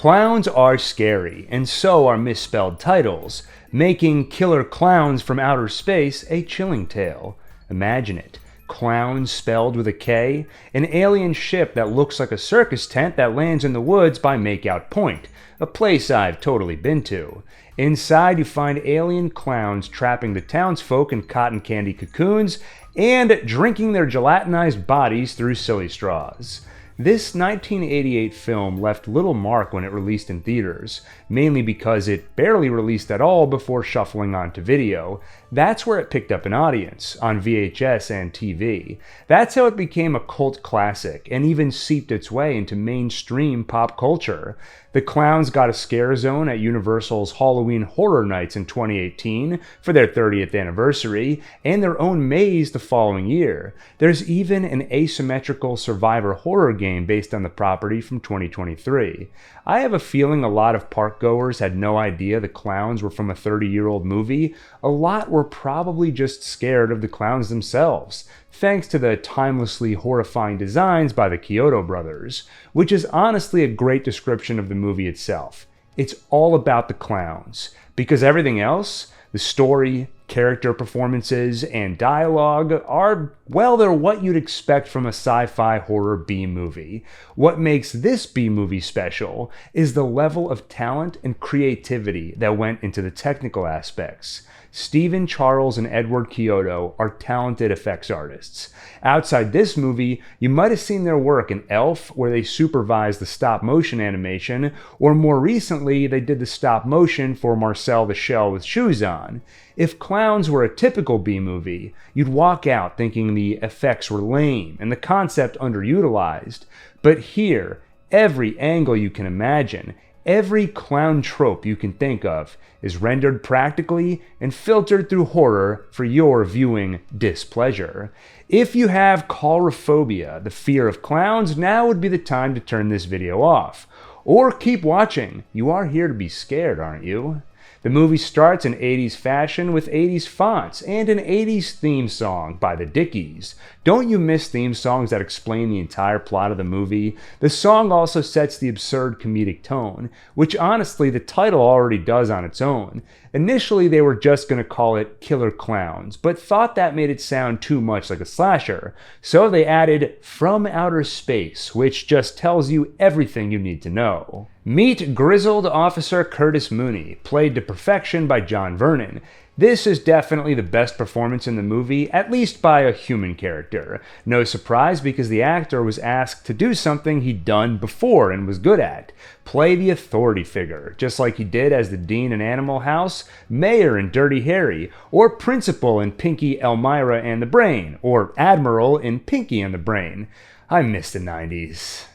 Clowns are scary, and so are misspelled titles, making Killer Klowns from Outer Space a chilling tale. Imagine it. Clowns spelled with a K, an alien ship that looks like a circus tent that lands in the woods by Makeout Point, a place I've totally been to. Inside you find alien clowns trapping the townsfolk in cotton candy cocoons and drinking their gelatinized bodies through silly straws. This 1988 film left little mark when it released in theaters, mainly because it barely released at all before shuffling onto video. That's where it picked up an audience, on VHS and TV. That's how it became a cult classic, and even seeped its way into mainstream pop culture. The clowns got a scare zone at Universal's Halloween Horror Nights in 2018 for their 30th anniversary, and their own maze the following year. There's even an asymmetrical survivor horror game based on the property from 2023. I have a feeling a lot of parkgoers had no idea the clowns were from a 30-year-old movie. A lot were probably just scared of the clowns themselves, thanks to the timelessly horrifying designs by the Kyoto brothers, which is honestly a great description of the movie itself. It's all about the clowns, because everything else, the story, character performances, and dialogue are, well, they're what you'd expect from a sci-fi horror B-movie. What makes this B-movie special is the level of talent and creativity that went into the technical aspects. Stephen Charles and Edward Kyoto are talented effects artists. Outside this movie, you might have seen their work in Elf, where they supervised the stop-motion animation, or more recently, they did the stop-motion for Marcel the Shell with Shoes On. If Clowns were a typical B-movie, you'd walk out thinking the effects were lame and the concept underutilized. But here, every angle you can imagine, every clown trope you can think of is rendered practically and filtered through horror for your viewing displeasure. If you have coulrophobia, the fear of clowns, now would be the time to turn this video off. Or keep watching. You are here to be scared, aren't you? The movie starts in 80s fashion with 80s fonts and an 80s theme song by the Dickies. Don't you miss theme songs that explain the entire plot of the movie? The song also sets the absurd comedic tone, which honestly the title already does on its own. Initially they were just going to call it Killer Klowns, but thought that made it sound too much like a slasher. So they added From Outer Space, which just tells you everything you need to know. Meet grizzled Officer Curtis Mooney, played to perfection by John Vernon. This is definitely the best performance in the movie, at least by a human character. No surprise, because the actor was asked to do something he'd done before and was good at. Play the authority figure, just like he did as the Dean in Animal House, Mayor in Dirty Harry, or Principal in Pinky, Elmira and the Brain, or Admiral in Pinky and the Brain. I miss the 90s.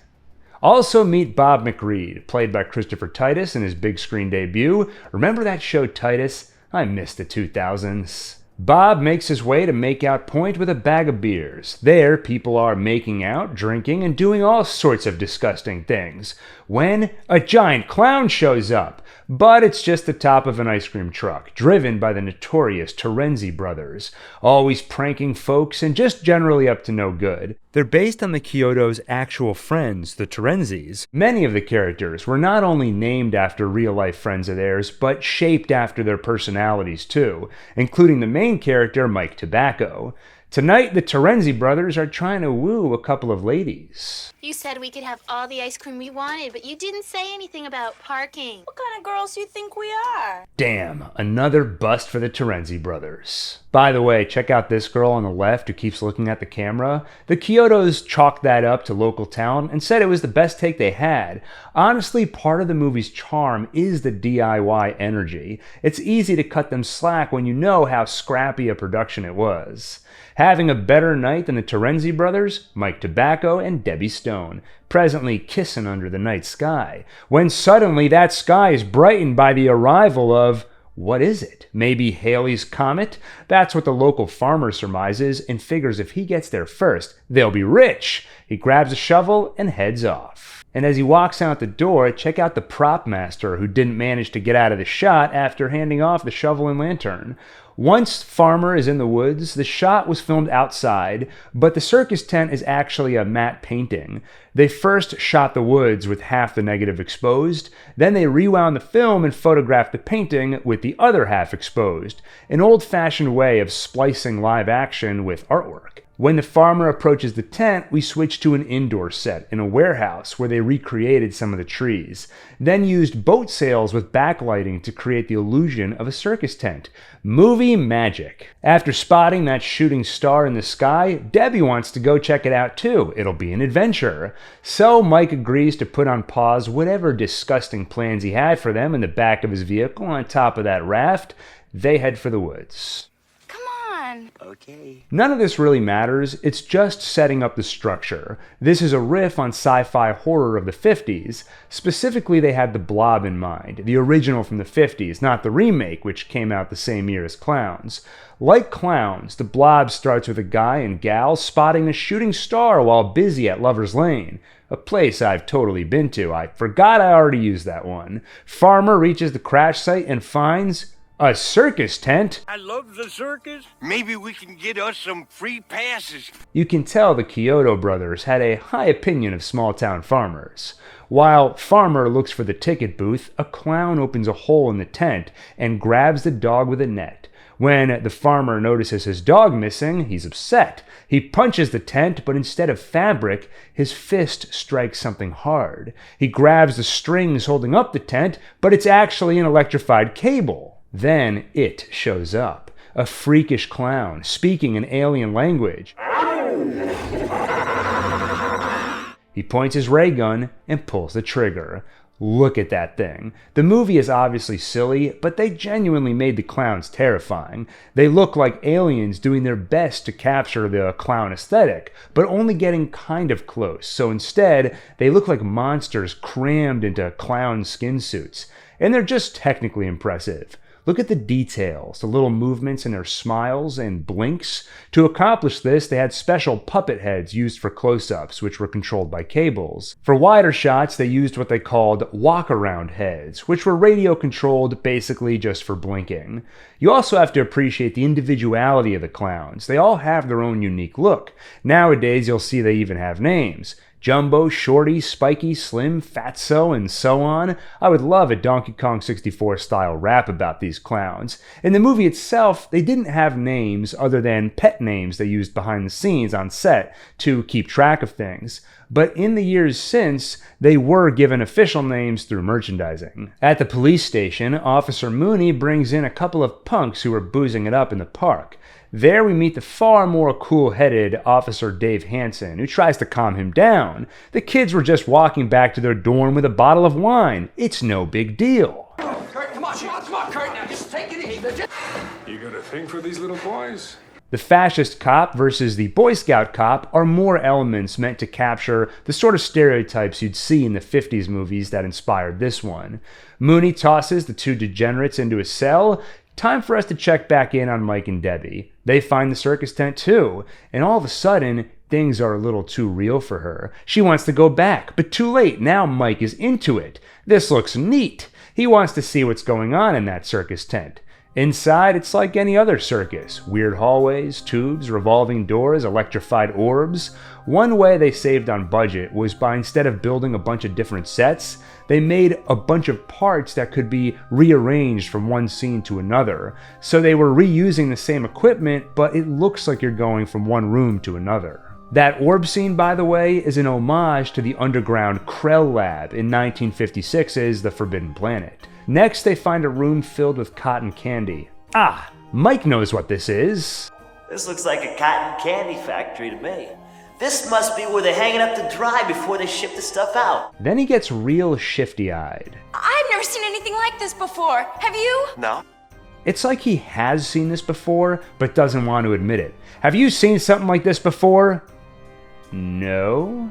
Also meet Bob McReed, played by Christopher Titus in his big screen debut. Remember that show Titus? I miss the 2000s. Bob makes his way to Makeout Point with a bag of beers. There, people are making out, drinking, and doing all sorts of disgusting things, when a giant clown shows up. But it's just the top of an ice cream truck, driven by the notorious Terenzi brothers, always pranking folks and just generally up to no good. They're based on the Kyoto's actual friends, the Terenzis. Many of the characters were not only named after real-life friends of theirs, but shaped after their personalities too, including the main character, Mike Tobacco. Tonight, the Terenzi brothers are trying to woo a couple of ladies. You said we could have all the ice cream we wanted, but you didn't say anything about parking. What kind of girls do you think we are? Damn, another bust for the Terenzi brothers. By the way, check out this girl on the left who keeps looking at the camera. The Kyotos chalked that up to local talent and said it was the best take they had. Honestly, part of the movie's charm is the DIY energy. It's easy to cut them slack when you know how scrappy a production it was. Having a better night than the Terenzi brothers, Mike Tobacco and Debbie Stone, presently kissing under the night sky, when suddenly that sky is brightened by the arrival of, what is it? Maybe Halley's Comet? That's what the local farmer surmises and figures if he gets there first, they'll be rich. He grabs a shovel and heads off. And as he walks out the door, check out the prop master who didn't manage to get out of the shot after handing off the shovel and lantern. Once Farmer is in the woods, the shot was filmed outside, but the circus tent is actually a matte painting. They first shot the woods with half the negative exposed, then they rewound the film and photographed the painting with the other half exposed, an old-fashioned way of splicing live action with artwork. When the farmer approaches the tent, we switch to an indoor set in a warehouse where they recreated some of the trees, then used boat sails with backlighting to create the illusion of a circus tent. Movie magic. After spotting that shooting star in the sky, Debbie wants to go check it out too. It'll be an adventure. So Mike agrees to put on pause whatever disgusting plans he had for them in the back of his vehicle on top of that raft. They head for the woods. Okay. None of this really matters, it's just setting up the structure. This is a riff on sci-fi horror of the 50s. Specifically, they had The Blob in mind, the original from the 50s, not the remake, which came out the same year as Clowns. Like Clowns, The Blob starts with a guy and gal spotting a shooting star while busy at Lover's Lane, a place I've totally been to. I forgot I already used that one. Farmer reaches the crash site and finds a circus tent? I love the circus. Maybe we can get us some free passes. You can tell the Kyoto brothers had a high opinion of small-town farmers. While Farmer looks for the ticket booth, a clown opens a hole in the tent and grabs the dog with a net. When the farmer notices his dog missing, he's upset. He punches the tent, but instead of fabric, his fist strikes something hard. He grabs the strings holding up the tent, but it's actually an electrified cable. Then it shows up, a freakish clown speaking an alien language. He points his ray gun and pulls the trigger. Look at that thing. The movie is obviously silly, but they genuinely made the clowns terrifying. They look like aliens doing their best to capture the clown aesthetic, but only getting kind of close. So instead, they look like monsters crammed into clown skin suits. And they're just technically impressive. Look at the details, the little movements in their smiles and blinks. To accomplish this, they had special puppet heads used for close-ups, which were controlled by cables. For wider shots, they used what they called walk-around heads, which were radio-controlled basically just for blinking. You also have to appreciate the individuality of the clowns. They all have their own unique look. Nowadays, you'll see they even have names. Jumbo, Shorty, Spiky, Slim, Fatso, and so on. I would love a Donkey Kong 64 style rap about these clowns. In the movie itself, they didn't have names other than pet names they used behind the scenes on set to keep track of things. But in the years since, they were given official names through merchandising. At the police station, Officer Mooney brings in a couple of punks who are boozing it up in the park. There we meet the far more cool-headed Officer Dave Hansen, who tries to calm him down. The kids were just walking back to their dorm with a bottle of wine. It's no big deal. Kurt, come on, Kurt, now just take it easy. You got a thing for these little boys? The fascist cop versus the Boy Scout cop are more elements meant to capture the sort of stereotypes you'd see in the 50s movies that inspired this one. Mooney tosses the two degenerates into a cell. Time for us to check back in on Mike and Debbie. They find the circus tent too, and all of a sudden, things are a little too real for her. She wants to go back, but too late. Now Mike is into it. This looks neat. He wants to see what's going on in that circus tent. Inside, it's like any other circus. Weird hallways, tubes, revolving doors, electrified orbs. One way they saved on budget was by, instead of building a bunch of different sets, they made a bunch of parts that could be rearranged from one scene to another. So they were reusing the same equipment, but it looks like you're going from one room to another. That orb scene, by the way, is an homage to the underground Krell Lab in 1956's The Forbidden Planet. Next, they find a room filled with cotton candy. Ah, Mike knows what this is. This looks like a cotton candy factory to me. This must be where they hang it up to dry before they ship the stuff out. Then he gets real shifty-eyed. I've never seen anything like this before. Have you? No. It's like he has seen this before, but doesn't want to admit it. Have you seen something like this before? No?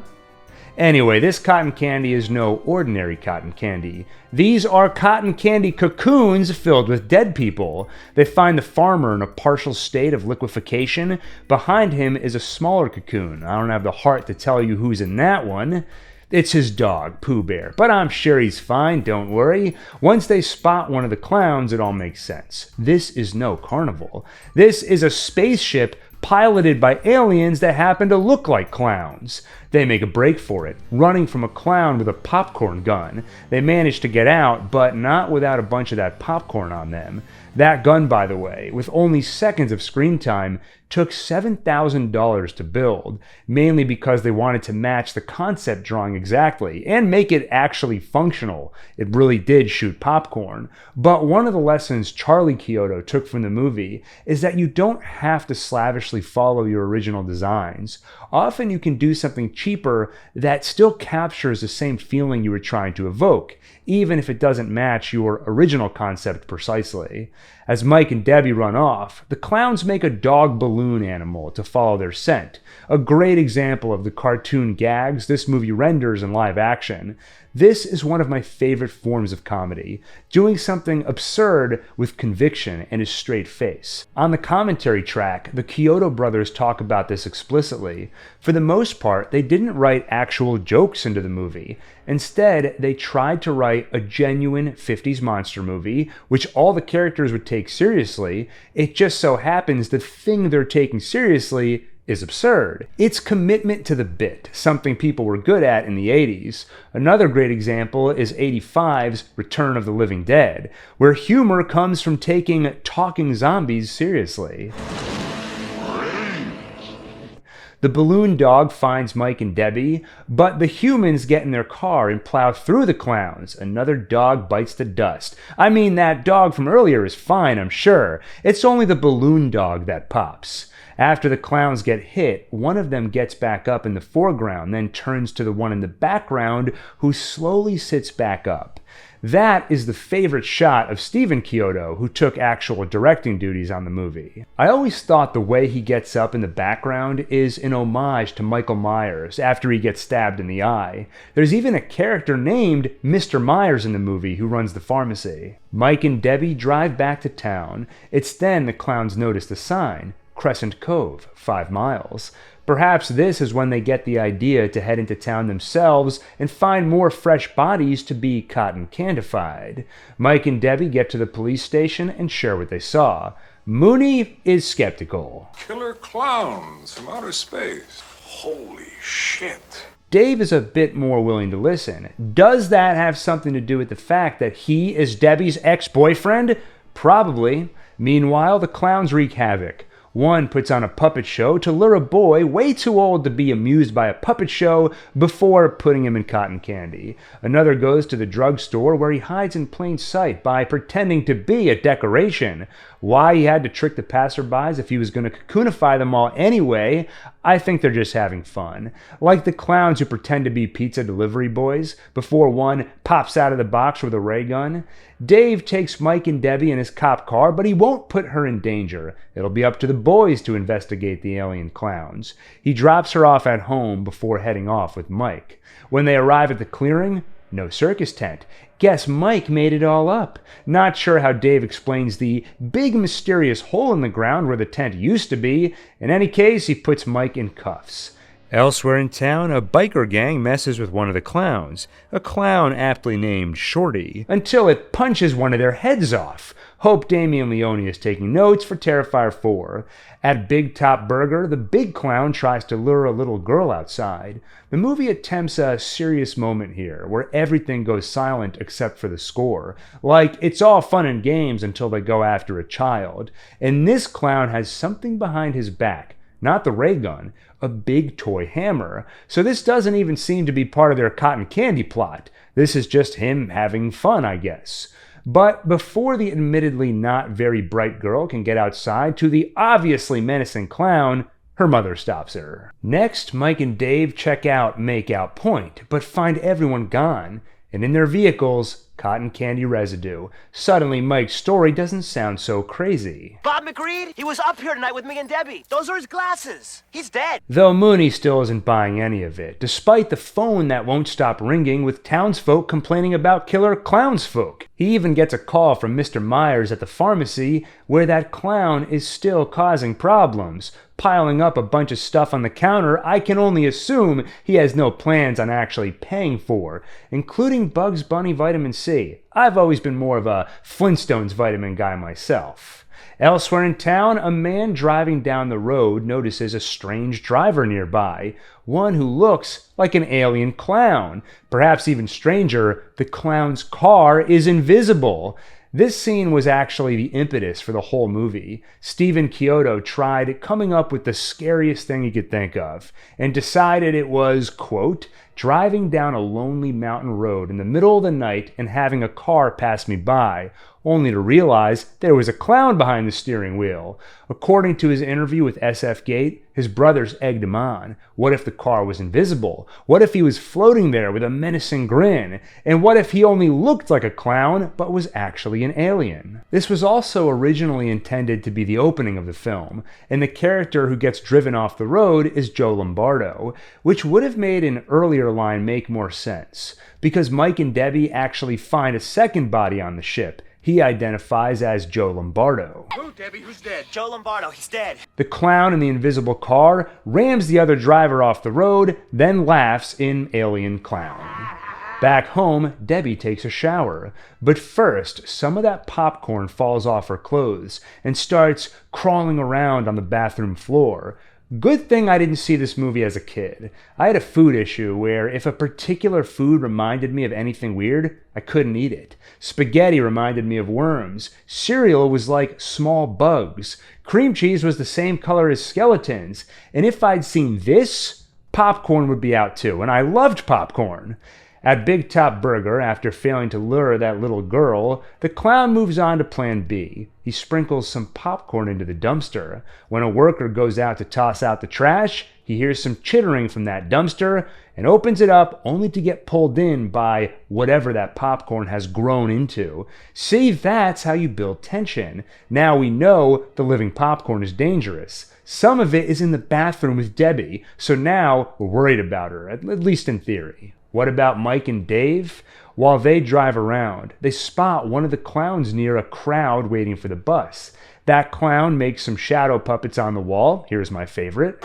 Anyway, this cotton candy is no ordinary cotton candy. These are cotton candy cocoons filled with dead people. They find the farmer in a partial state of liquefaction. Behind him is a smaller cocoon. I don't have the heart to tell you who's in that one. It's his dog, Pooh Bear, but I'm sure he's fine, don't worry. Once they spot one of the clowns, it all makes sense. This is no carnival. This is a spaceship piloted by aliens that happen to look like clowns. They make a break for it, running from a clown with a popcorn gun. They manage to get out, but not without a bunch of that popcorn on them. That gun, by the way, with only seconds of screen time, took $7,000 to build, mainly because they wanted to match the concept drawing exactly and make it actually functional. It really did shoot popcorn. But one of the lessons Charlie Chiodo took from the movie is that you don't have to slavishly follow your original designs. Often you can do something cheaper that still captures the same feeling you were trying to evoke, even if it doesn't match your original concept precisely. As Mike and Debbie run off, the clowns make a dog balloon animal to follow their scent, a great example of the cartoon gags this movie renders in live action. This is one of my favorite forms of comedy, doing something absurd with conviction and a straight face. On the commentary track, the Chiodo brothers talk about this explicitly. For the most part, they didn't write actual jokes into the movie. Instead, they tried to write a genuine 50s monster movie, which all the characters would take seriously. It just so happens the thing they're taking seriously is absurd. It's commitment to the bit, something people were good at in the 80s. Another great example is 85's Return of the Living Dead, where humor comes from taking talking zombies seriously. The balloon dog finds Mike and Debbie, but the humans get in their car and plow through the clowns. Another dog bites the dust. I mean, that dog from earlier is fine, I'm sure. It's only the balloon dog that pops. After the clowns get hit, one of them gets back up in the foreground, then turns to the one in the background who slowly sits back up. That is the favorite shot of Stephen Chiodo, who took actual directing duties on the movie. I always thought the way he gets up in the background is an homage to Michael Myers after he gets stabbed in the eye. There's even a character named Mr. Myers in the movie who runs the pharmacy. Mike and Debbie drive back to town. It's then the clowns notice the sign, Crescent Cove, 5 miles. Perhaps this is when they get the idea to head into town themselves and find more fresh bodies to be cotton candified. Mike and Debbie get to the police station and share what they saw. Mooney is skeptical. Killer Klowns from outer space. Holy shit. Dave is a bit more willing to listen. Does that have something to do with the fact that he is Debbie's ex-boyfriend? Probably. Meanwhile, the clowns wreak havoc. One puts on a puppet show to lure a boy way too old to be amused by a puppet show before putting him in cotton candy. Another goes to the drugstore where he hides in plain sight by pretending to be a decoration. Why he had to trick the passerbys if he was going to cocoonify them all anyway, I think they're just having fun. Like the clowns who pretend to be pizza delivery boys before one pops out of the box with a ray gun. Dave takes Mike and Debbie in his cop car, but he won't put her in danger. It'll be up to the boys to investigate the alien clowns. He drops her off at home before heading off with Mike. When they arrive at the clearing, no circus tent. Guess Mike made it all up. Not sure how Dave explains the big mysterious hole in the ground where the tent used to be. In any case, he puts Mike in cuffs. Elsewhere in town, a biker gang messes with one of the clowns, a clown aptly named Shorty, until it punches one of their heads off. Hope Damien Leone is taking notes for Terrifier 4. At Big Top Burger, the big clown tries to lure a little girl outside. The movie attempts a serious moment here, where everything goes silent except for the score. Like, it's all fun and games until they go after a child. And this clown has something behind his back. Not the ray gun, a big toy hammer. So this doesn't even seem to be part of their cotton candy plot. This is just him having fun, I guess. But before the admittedly not very bright girl can get outside to the obviously menacing clown, her mother stops her. Next, Mike and Dave check out Makeout Point, but find everyone gone, and in their vehicles, cotton candy residue. Suddenly, Mike's story doesn't sound so crazy. Bob McReed, he was up here tonight with me and Debbie. Those are his glasses. He's dead. Though Mooney still isn't buying any of it, despite the phone that won't stop ringing with townsfolk complaining about Killer Klowns folk. He even gets a call from Mr. Myers at the pharmacy where that clown is still causing problems. piling up a bunch of stuff on the counter I can only assume he has no plans on actually paying for, including Bugs Bunny vitamin C. I've always been more of a Flintstones vitamin guy myself. Elsewhere in town, a man driving down the road notices a strange driver nearby, one who looks like an alien clown. Perhaps even stranger, the clown's car is invisible. This scene was actually the impetus for the whole movie. Stephen Chiodo tried coming up with the scariest thing he could think of, and decided it was, quote, driving down a lonely mountain road in the middle of the night and having a car pass me by, only to realize there was a clown behind the steering wheel. According to his interview with SF Gate, his brothers egged him on. What if the car was invisible? What if he was floating there with a menacing grin? And what if he only looked like a clown but was actually an alien? This was also originally intended to be the opening of the film, and the character who gets driven off the road is Joe Lombardo, which would have made an earlier line make more sense, because Mike and Debbie actually find a second body on the ship. He identifies as Joe Lombardo. Who, Debbie? Who's dead? Joe Lombardo, he's dead. The clown in the invisible car rams the other driver off the road, then laughs in Alien Clown. Back home, Debbie takes a shower. But first, some of that popcorn falls off her clothes and starts crawling around on the bathroom floor. Good thing I didn't see this movie as a kid. I had a food issue where if a particular food reminded me of anything weird, I couldn't eat it. Spaghetti reminded me of worms. Cereal was like small bugs. Cream cheese was the same color as skeletons. And if I'd seen this, popcorn would be out too. And I loved popcorn. At Big Top Burger, after failing to lure that little girl, the clown moves on to plan B. He sprinkles some popcorn into the dumpster. When a worker goes out to toss out the trash, he hears some chittering from that dumpster and opens it up only to get pulled in by whatever that popcorn has grown into. See, that's how you build tension. Now we know the living popcorn is dangerous. Some of it is in the bathroom with Debbie, so now we're worried about her, at least in theory. What about Mike and Dave? While they drive around, they spot one of the clowns near a crowd waiting for the bus. That clown makes some shadow puppets on the wall. Here's my favorite.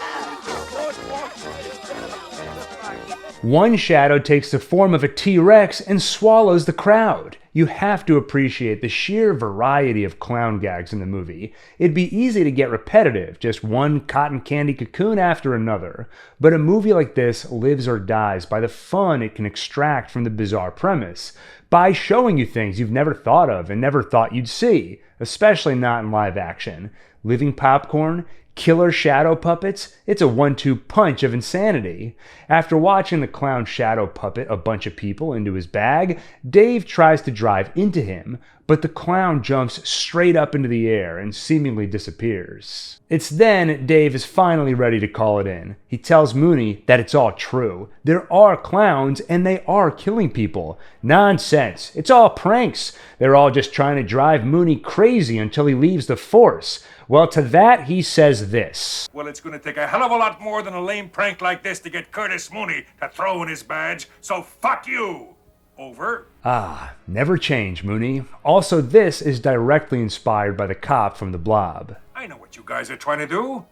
One shadow takes the form of a T-Rex and swallows the crowd. You have to appreciate the sheer variety of clown gags in the movie. It'd be easy to get repetitive, just one cotton candy cocoon after another. But a movie like this lives or dies by the fun it can extract from the bizarre premise, by showing you things you've never thought of and never thought you'd see, especially not in live action. Living popcorn, killer shadow puppets, it's a 1-2 punch of insanity. After watching the clown shadow puppet a bunch of people into his bag, Dave tries to drive into him, but the clown jumps straight up into the air and seemingly disappears. It's then Dave is finally ready to call it in. He tells Mooney that it's all true. There are clowns and they are killing people. Nonsense. It's all pranks. They're all just trying to drive Mooney crazy until he leaves the force. Well, to that he says this. Well, it's going to take a hell of a lot more than a lame prank like this to get Curtis Mooney to throw in his badge, so fuck you! Over. Ah, never change, Mooney. Also, this is directly inspired by the cop from The Blob. I know what you guys are trying to do.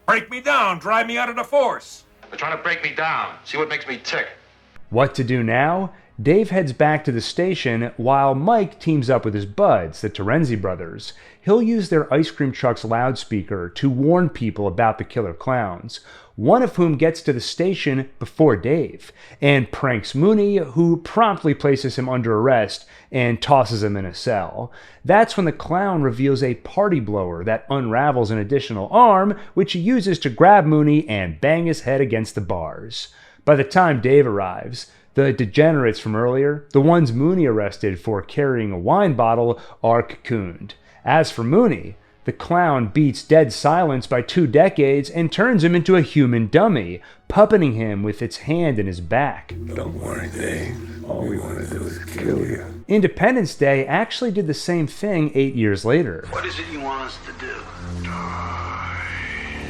Break me down, drive me out of the force. They're trying to break me down. See what makes me tick. What to do now? Dave heads back to the station while Mike teams up with his buds, the Terenzi brothers. He'll use their ice cream truck's loudspeaker to warn people about the Killer Klowns, one of whom gets to the station before Dave, and pranks Mooney, who promptly places him under arrest and tosses him in a cell. That's when the clown reveals a party blower that unravels an additional arm, which he uses to grab Mooney and bang his head against the bars. By the time Dave arrives, the degenerates from earlier, the ones Mooney arrested for carrying a wine bottle, are cocooned. As for Mooney, the clown beats dead silence by 2 decades and turns him into a human dummy, puppeting him with its hand in his back. Don't worry, Dave. All we want to do is kill you. Independence Day actually did the same thing 8 years later. What is it you want us to do?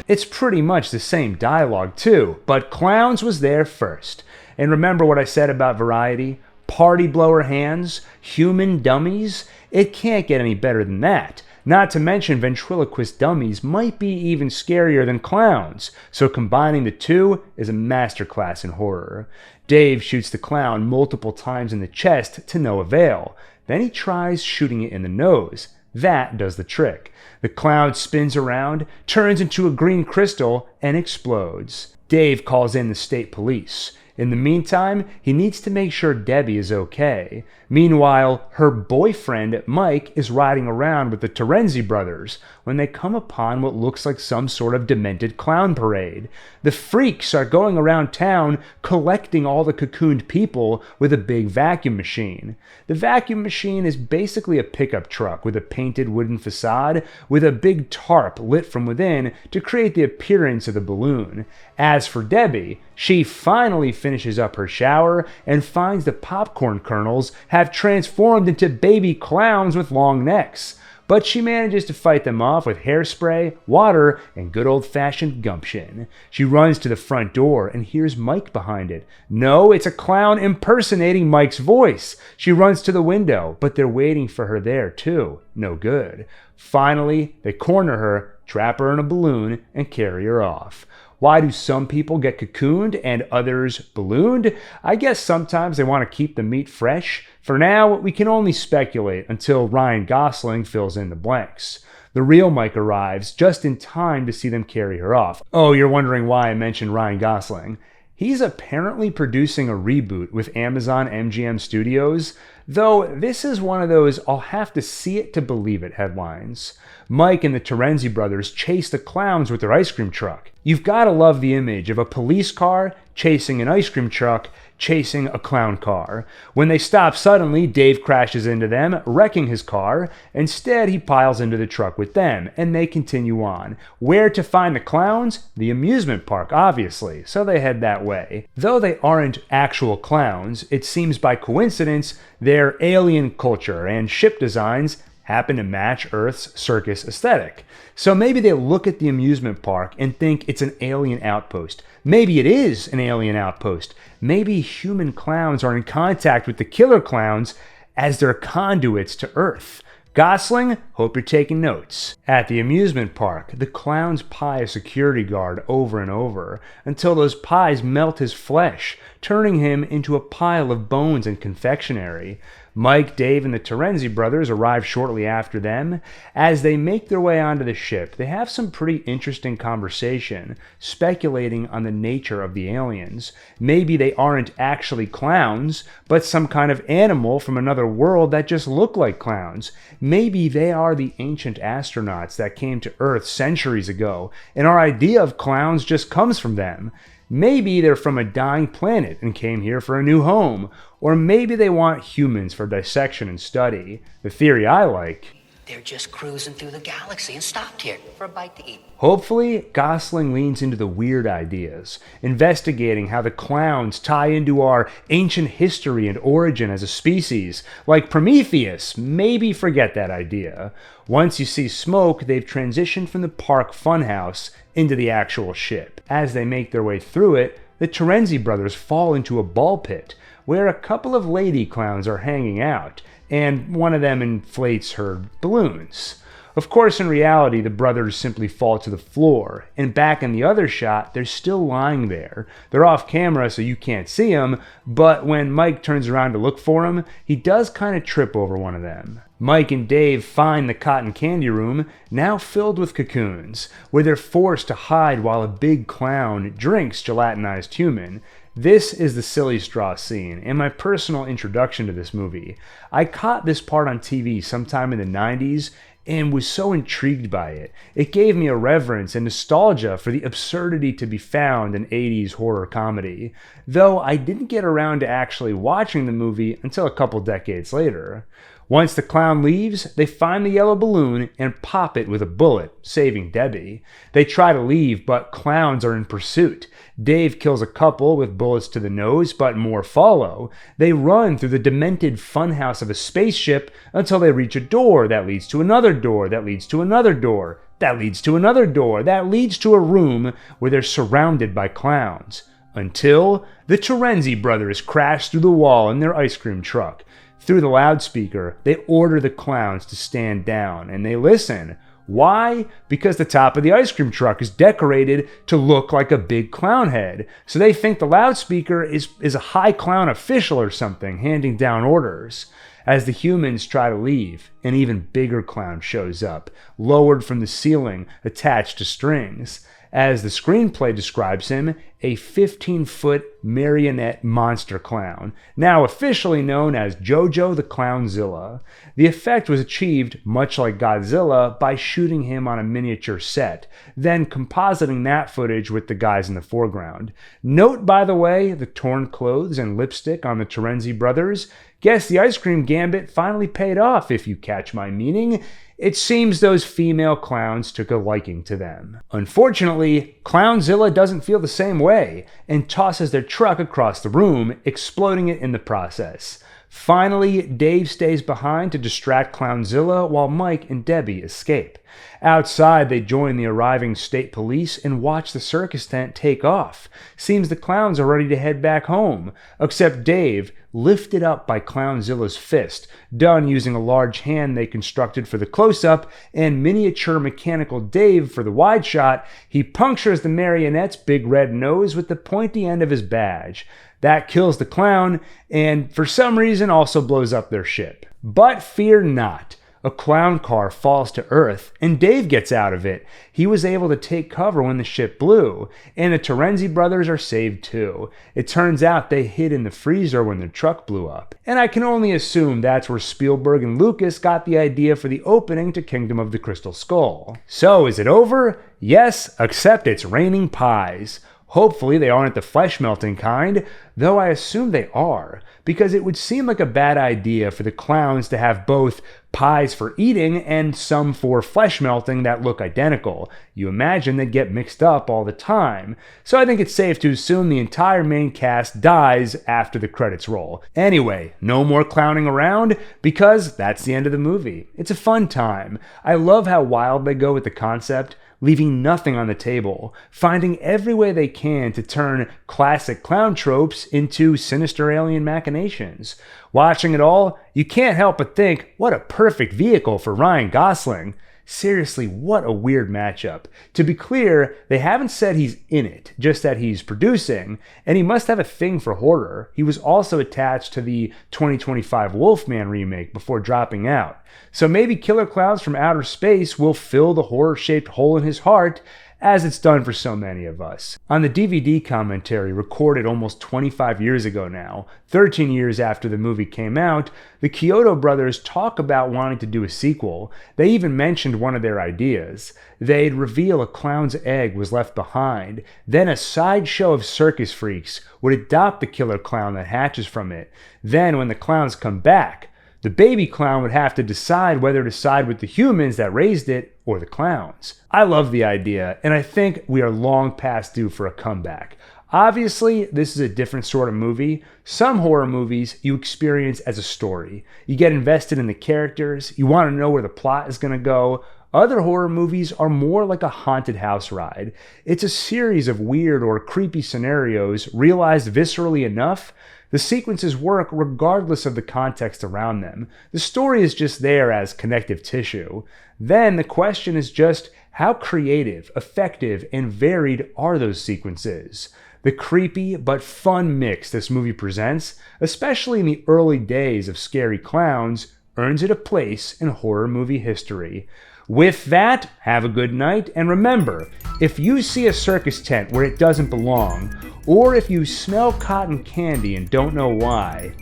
It's pretty much the same dialogue too, but Clowns was there first. And remember what I said about variety? Party blower hands, human dummies? It can't get any better than that. Not to mention ventriloquist dummies might be even scarier than clowns, so combining the two is a masterclass in horror. Dave shoots the clown multiple times in the chest to no avail. Then he tries shooting it in the nose. That does the trick. The clown spins around, turns into a green crystal, and explodes. Dave calls in the state police. In the meantime, he needs to make sure Debbie is okay. Meanwhile, her boyfriend, Mike, is riding around with the Terenzi brothers when they come upon what looks like some sort of demented clown parade. The freaks are going around town collecting all the cocooned people with a big vacuum machine. The vacuum machine is basically a pickup truck with a painted wooden facade with a big tarp lit from within to create the appearance of the balloon. As for Debbie, she finally finishes up her shower and finds the popcorn kernels have transformed into baby clowns with long necks. But she manages to fight them off with hairspray, water, and good old-fashioned gumption. She runs to the front door and hears Mike behind it. No, it's a clown impersonating Mike's voice. She runs to the window, but they're waiting for her there too. No good. Finally, they corner her, trap her in a balloon, and carry her off. Why do some people get cocooned and others ballooned? I guess sometimes they want to keep the meat fresh. For now, we can only speculate until Ryan Gosling fills in the blanks. The real Mike arrives just in time to see them carry her off. Oh, you're wondering why I mentioned Ryan Gosling. He's apparently producing a reboot with Amazon MGM Studios, though this is one of those I'll have to see it to believe it headlines. Mike and the Terenzi brothers chase the clowns with their ice cream truck. You've got to love the image of a police car chasing an ice cream truck chasing a clown car. When they stop suddenly, Dave crashes into them, wrecking his car. Instead, he piles into the truck with them, and they continue on. Where to find the clowns? The amusement park, obviously, so they head that way. Though they aren't actual clowns, it seems by coincidence their alien culture and ship designs happen to match Earth's circus aesthetic. So maybe they look at the amusement park and think it's an alien outpost. Maybe it is an alien outpost. Maybe human clowns are in contact with the killer clowns as their conduits to Earth. Gosling, hope you're taking notes. At the amusement park, the clowns pie a security guard over and over until those pies melt his flesh, turning him into a pile of bones and confectionery. Mike, Dave, and the Terenzi brothers arrive shortly after them. As they make their way onto the ship, they have some pretty interesting conversation, speculating on the nature of the aliens. Maybe they aren't actually clowns, but some kind of animal from another world that just look like clowns. Maybe they are the ancient astronauts that came to Earth centuries ago, and our idea of clowns just comes from them. Maybe they're from a dying planet and came here for a new home. Or maybe they want humans for dissection and study. The theory I like. They're just cruising through the galaxy and stopped here for a bite to eat. Hopefully, Gosling leans into the weird ideas, investigating how the clowns tie into our ancient history and origin as a species. Like Prometheus, maybe forget that idea. Once you see smoke, they've transitioned from the park funhouse into the actual ship. As they make their way through it, the Terenzi brothers fall into a ball pit, where a couple of lady clowns are hanging out, and one of them inflates her balloons. Of course, in reality, the brothers simply fall to the floor, and back in the other shot, they're still lying there. They're off camera, so you can't see them, but when Mike turns around to look for them, he does kind of trip over one of them. Mike and Dave find the cotton candy room, now filled with cocoons, where they're forced to hide while a big clown drinks gelatinized human. This is the silly straw scene, and my personal introduction to this movie. I caught this part on TV sometime in the 90s, and was so intrigued by it. It gave me a reverence and nostalgia for the absurdity to be found in 80s horror comedy, though I didn't get around to actually watching the movie until a couple decades later. Once the clown leaves, they find the yellow balloon and pop it with a bullet, saving Debbie. They try to leave, but clowns are in pursuit. Dave kills a couple with bullets to the nose, but more follow. They run through the demented funhouse of a spaceship until they reach a door that leads to another door that leads to another door that leads to another door that leads to a room where they're surrounded by clowns. Until the Terenzi brothers crash through the wall in their ice cream truck. Through the loudspeaker, they order the clowns to stand down, and they listen. Why? Because the top of the ice cream truck is decorated to look like a big clown head. So they think the loudspeaker is a high clown official or something, handing down orders. As the humans try to leave, an even bigger clown shows up, lowered from the ceiling, attached to strings. As the screenplay describes him, a 15-foot marionette monster clown, now officially known as JoJo the Clownzilla. The effect was achieved, much like Godzilla, by shooting him on a miniature set, then compositing that footage with the guys in the foreground. Note, by the way, the torn clothes and lipstick on the Terenzi brothers. Guess the ice cream gambit finally paid off, if you catch my meaning. It seems those female clowns took a liking to them. Unfortunately, Clownzilla doesn't feel the same way and tosses their truck across the room, exploding it in the process. Finally, Dave stays behind to distract Clownzilla while Mike and Debbie escape. Outside, they join the arriving state police and watch the circus tent take off. Seems the clowns are ready to head back home, except Dave, lifted up by Clownzilla's fist, done using a large hand they constructed for the close-up, and miniature mechanical Dave for the wide shot, he punctures the marionette's big red nose with the pointy end of his badge. That kills the clown, and for some reason also blows up their ship. But fear not. A clown car falls to Earth, and Dave gets out of it. He was able to take cover when the ship blew, and the Terenzi brothers are saved too. It turns out they hid in the freezer when their truck blew up. And I can only assume that's where Spielberg and Lucas got the idea for the opening to Kingdom of the Crystal Skull. So, is it over? Yes, except it's raining pies. Hopefully they aren't the flesh-melting kind, though I assume they are, because it would seem like a bad idea for the clowns to have both pies for eating and some for flesh-melting that look identical. You imagine they'd get mixed up all the time. So I think it's safe to assume the entire main cast dies after the credits roll. Anyway, no more clowning around, because that's the end of the movie. It's a fun time. I love how wild they go with the concept, leaving nothing on the table, finding every way they can to turn classic clown tropes into sinister alien machinations. Watching it all, you can't help but think, what a perfect vehicle for Ryan Gosling. Seriously, what a weird matchup. To be clear, they haven't said he's in it, just that he's producing, and he must have a thing for horror. He was also attached to the 2025 Wolfman remake before dropping out. So maybe Killer Klowns from Outer Space will fill the horror-shaped hole in his heart, as it's done for so many of us. On the DVD commentary recorded almost 25 years ago now, 13 years after the movie came out, the Kyoto brothers talk about wanting to do a sequel. They even mentioned one of their ideas. They'd reveal a clown's egg was left behind, then a sideshow of circus freaks would adopt the killer clown that hatches from it. Then when the clowns come back, the baby clown would have to decide whether to side with the humans that raised it or the clowns. I love the idea, and I think we are long past due for a comeback. Obviously, this is a different sort of movie. Some horror movies you experience as a story. You get invested in the characters, you want to know where the plot is going to go. Other horror movies are more like a haunted house ride. It's a series of weird or creepy scenarios realized viscerally enough. The sequences work regardless of the context around them. The story is just there as connective tissue. Then the question is just how creative, effective, and varied are those sequences? The creepy but fun mix this movie presents, especially in the early days of Scary Clowns, earns it a place in horror movie history. With that, have a good night, and remember, if you see a circus tent where it doesn't belong, or if you smell cotton candy and don't know why,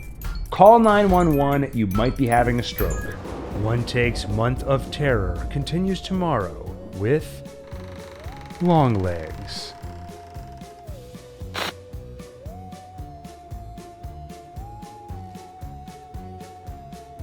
call 911, you might be having a stroke. One Take's Month of Terror continues tomorrow with Long Legs.